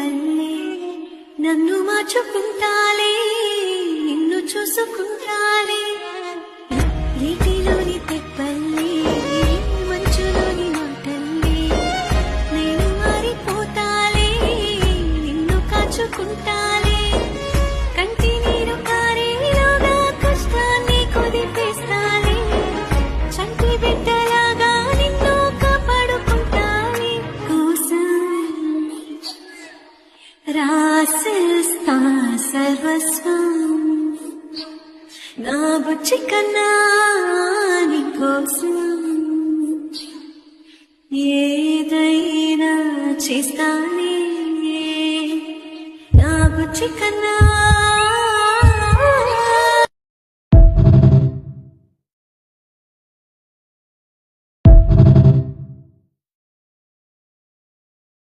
వల్లే నన్ను మార్చుకుంటాలే నిన్ను చూసుకుంటాలే నీటిలోని తెప్పల్లే మంచులోని మాటల్లే నేను మారిపోతాలే నిన్ను కాచుకుంటాలే కంటి నీరు కారేలోగా కష్టాన్ని కొదిపేస్తాలే చంటి బిడ్డలాగా నిన్ను కాపాడుకుంటాలే కోసం రాసిస్తా సర్వస్వం నా బుచ్చి కన్నా నీకోసం ఏదైనా చేస్తానే నా బుచ్చి కన్నా